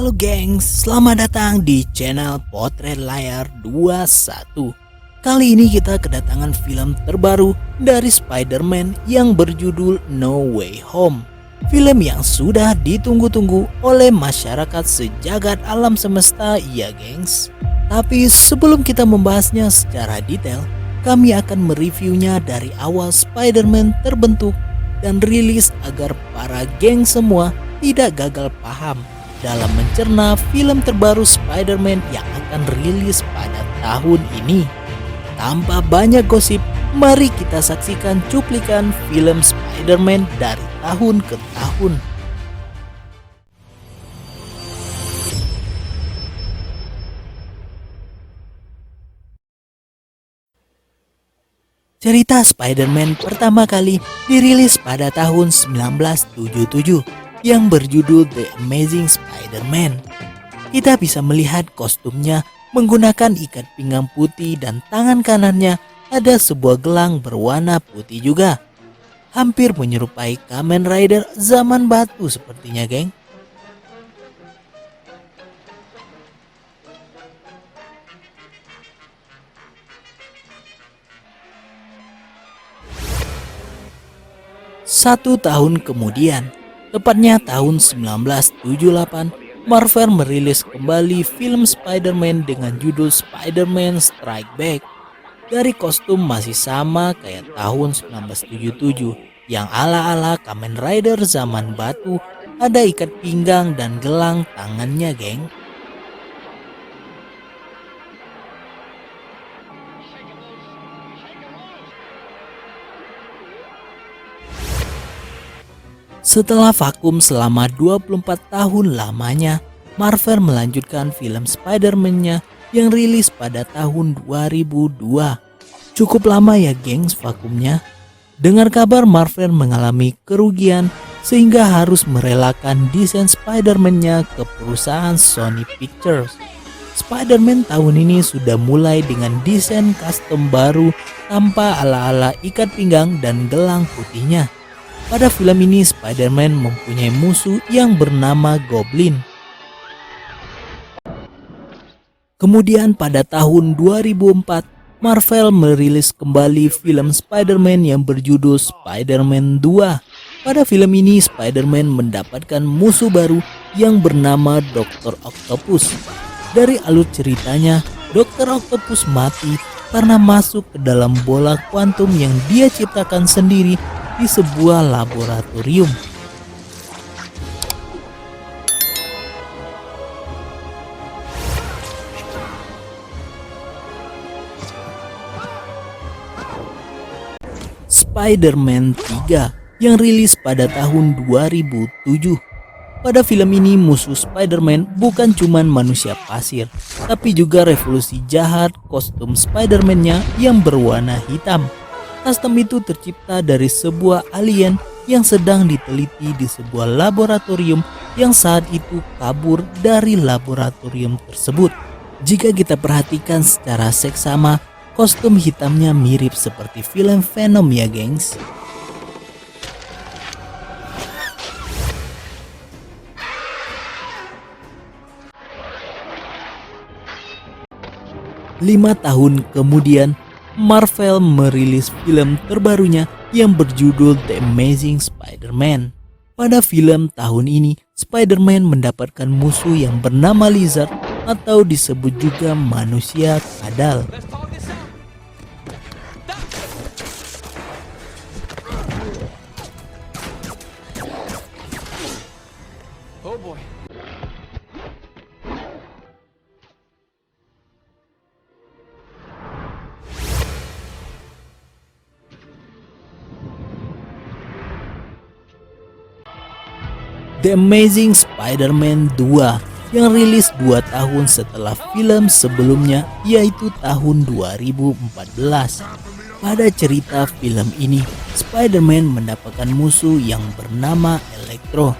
Halo gengs, selamat datang di channel Potret Layar 21. Kali ini kita kedatangan film terbaru dari Spider-Man yang berjudul No Way Home. Film yang sudah ditunggu-tunggu oleh masyarakat sejagat alam semesta ya gengs. Tapi sebelum kita membahasnya secara detail, kami akan mereviewnya dari awal Spider-Man terbentuk dan rilis agar para geng semua tidak gagal paham dalam mencerna film terbaru Spider-Man yang akan rilis pada tahun ini. Tanpa banyak gosip, mari kita saksikan cuplikan film Spider-Man dari tahun ke tahun. Cerita Spider-Man pertama kali dirilis pada tahun 1977 yang berjudul The Amazing Spider-Man. Kita bisa melihat kostumnya menggunakan ikat pinggang putih dan tangan kanannya ada sebuah gelang berwarna putih juga. Hampir menyerupai Kamen Rider zaman batu sepertinya, geng. Satu tahun kemudian, tepatnya tahun 1978, Marvel merilis kembali film Spider-Man dengan judul Spider-Man Strike Back. Dari kostum masih sama kayak tahun 1977 yang ala-ala Kamen Rider zaman batu, ada ikat pinggang dan gelang tangannya, geng. Setelah vakum selama 24 tahun lamanya, Marvel melanjutkan film Spider-Man-nya yang rilis pada tahun 2002. Cukup lama ya gengs vakumnya. Dengar kabar Marvel mengalami kerugian sehingga harus merelakan desain Spider-Man-nya ke perusahaan Sony Pictures. Spider-Man tahun ini sudah mulai dengan desain custom baru tanpa ala-ala ikat pinggang dan gelang putihnya. Pada film ini Spider-Man mempunyai musuh yang bernama Goblin. Kemudian pada tahun 2004, Marvel merilis kembali film Spider-Man yang berjudul Spider-Man 2. Pada film ini Spider-Man mendapatkan musuh baru yang bernama Dr. Octopus. Dari alur ceritanya, Dr. Octopus mati karena masuk ke dalam bola kuantum yang dia ciptakan sendiri di sebuah laboratorium. Spider-Man 3 yang rilis pada tahun 2007. Pada film ini musuh Spider-Man bukan cuman manusia pasir, tapi juga revolusi jahat kostum Spider-Man-nya yang berwarna hitam. Kostum itu tercipta dari sebuah alien yang sedang diteliti di sebuah laboratorium yang saat itu kabur dari laboratorium tersebut. Jika kita perhatikan secara seksama, kostum hitamnya mirip seperti film Venom ya gengs. Lima tahun kemudian, Marvel merilis film terbarunya yang berjudul The Amazing Spider-Man. Pada film tahun ini, Spider-Man mendapatkan musuh yang bernama Lizard atau disebut juga manusia kadal. Oh boy. The Amazing Spider-Man 2 yang rilis 2 tahun setelah film sebelumnya, yaitu tahun 2014. Pada cerita film ini, Spider-Man mendapatkan musuh yang bernama Electro.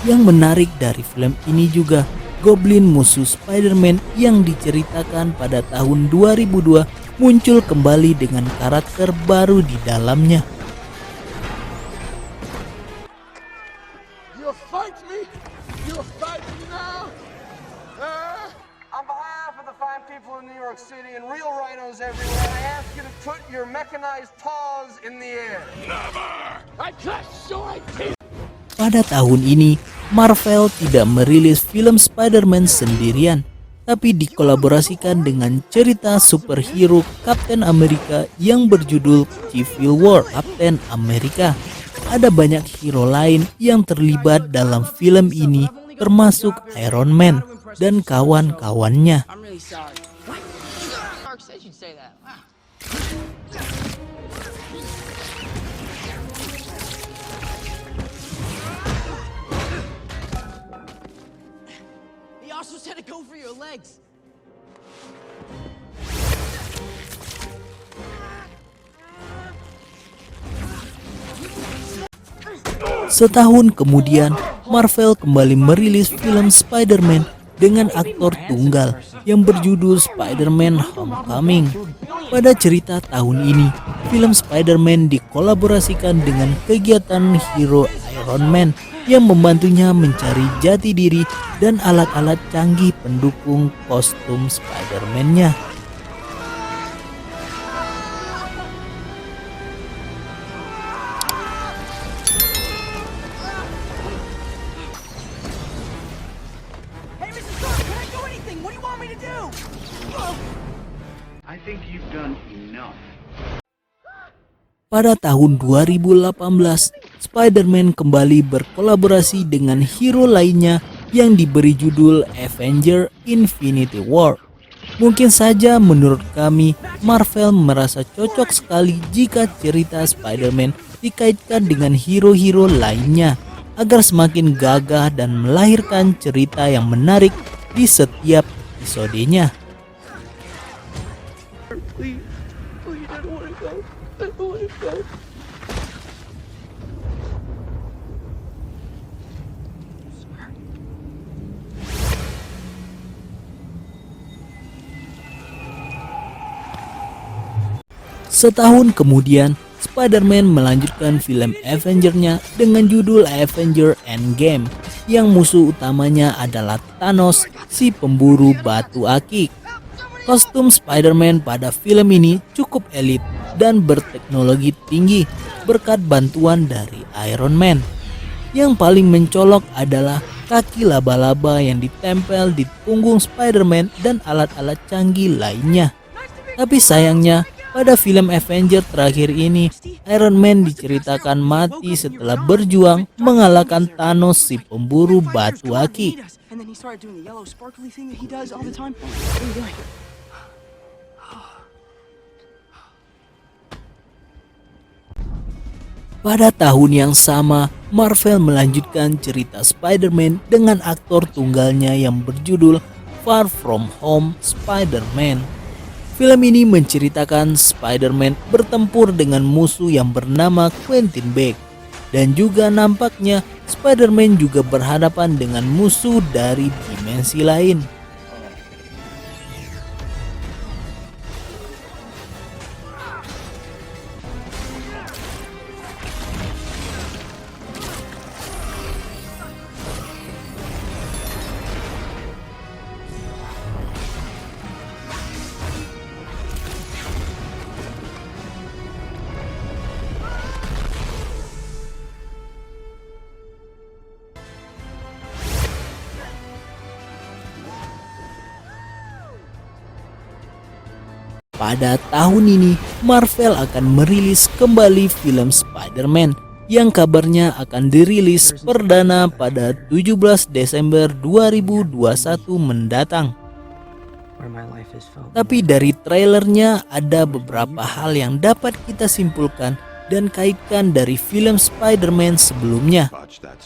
Yang menarik dari film ini juga, Goblin musuh Spider-Man yang diceritakan pada tahun 2002 muncul kembali dengan karakter baru di dalamnya. You'll fight me? You'll fight me now? York City and real rhinos everywhere. I ask you to put your mechanized paws in the air. Pada tahun ini, Marvel tidak merilis film Spider-Man sendirian, tapi dikolaborasikan dengan cerita superhero Captain America yang berjudul Civil War Captain America. Ada banyak hero lain yang terlibat dalam film ini, termasuk Iron Man dan kawan-kawannya. I'm really sorry. What? Mark said you'd say that. Wow. He also said to go for your legs. Setahun kemudian, Marvel kembali merilis film Spider-Man dengan aktor tunggal yang berjudul Spider-Man Homecoming. Pada cerita tahun ini, film Spider-Man dikolaborasikan dengan kegiatan hero Iron Man yang membantunya mencari jati diri dan alat-alat canggih pendukung kostum Spider-Man-nya. Hey, Mrs. Stark, can I do anything? What do you want me to do? I think you've done enough. Pada tahun 2018, Spider-Man kembali berkolaborasi dengan hero lainnya yang diberi judul Avengers Infinity War. Mungkin saja menurut kami, Marvel merasa cocok sekali jika cerita Spider-Man dikaitkan dengan hero-hero lainnya, agar semakin gagah dan melahirkan cerita yang menarik di setiap episodenya. Setahun kemudian, Spider-Man melanjutkan film Avengers-nya dengan judul Avengers Endgame, yang musuh utamanya adalah Thanos, si pemburu batu akik. Kostum Spider-Man pada film ini cukup elit dan berteknologi tinggi berkat bantuan dari Iron Man. Yang paling mencolok adalah kaki laba-laba yang ditempel di punggung Spider-Man dan alat-alat canggih lainnya. Tapi sayangnya, pada film Avengers terakhir ini, Iron Man diceritakan mati setelah berjuang mengalahkan Thanos, si pemburu batu akik. And then he started doing the yellow sparkly thing that he does all the time. What are you doing? Pada tahun yang sama, Marvel melanjutkan cerita Spider-Man dengan aktor tunggalnya yang berjudul Far From Home Spider-Man. Film ini menceritakan Spider-Man bertempur dengan musuh yang bernama Quentin Beck. Dan juga nampaknya Spider-Man juga berhadapan dengan musuh dari dimensi lain. Pada tahun ini, Marvel akan merilis kembali film Spider-Man yang kabarnya akan dirilis perdana pada 17 Desember 2021 mendatang. Tapi dari trailernya ada beberapa hal yang dapat kita simpulkan dan kaitkan dari film Spider-Man sebelumnya.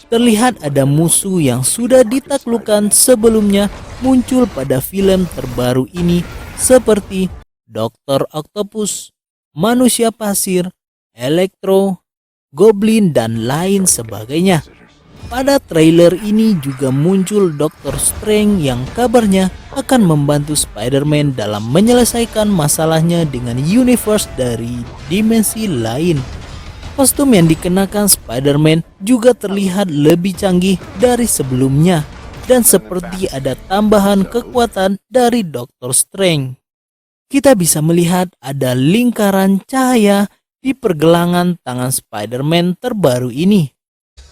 Terlihat ada musuh yang sudah ditaklukkan sebelumnya muncul pada film terbaru ini seperti Dr. Octopus, manusia pasir, Electro, Goblin, dan lain sebagainya. Pada trailer ini juga muncul Doctor Strange yang kabarnya akan membantu Spider-Man dalam menyelesaikan masalahnya dengan universe dari dimensi lain. Kostum yang dikenakan Spider-Man juga terlihat lebih canggih dari sebelumnya dan seperti ada tambahan kekuatan dari Doctor Strange. kita bisa melihat ada lingkaran cahaya di pergelangan tangan Spider-Man terbaru ini.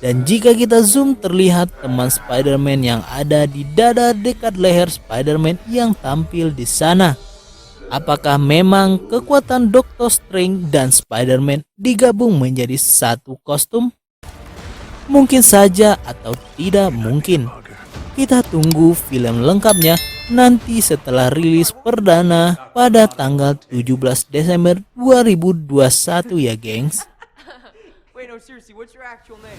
Dan jika kita zoom, terlihat teman Spider-Man yang ada di dada dekat leher Spider-Man yang tampil di sana. Apakah memang kekuatan Doctor Strange dan Spider-Man digabung menjadi satu kostum? Mungkin saja atau tidak mungkin. Kita tunggu film lengkapnya nanti setelah rilis perdana pada tanggal 17 Desember 2021 ya gengs. Wait, no, seriously, what's your actual name?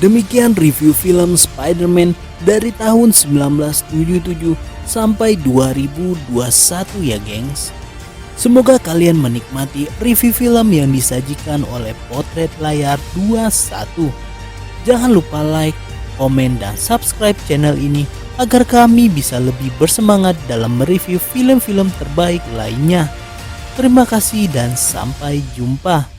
Demikian review film Spider-Man dari tahun 1977 sampai 2021 ya gengs. Semoga kalian menikmati review film yang disajikan oleh Potret Layar 21. Jangan lupa like, komen, dan subscribe channel ini agar kami bisa lebih bersemangat dalam mereview film-film terbaik lainnya. Terima kasih dan sampai jumpa.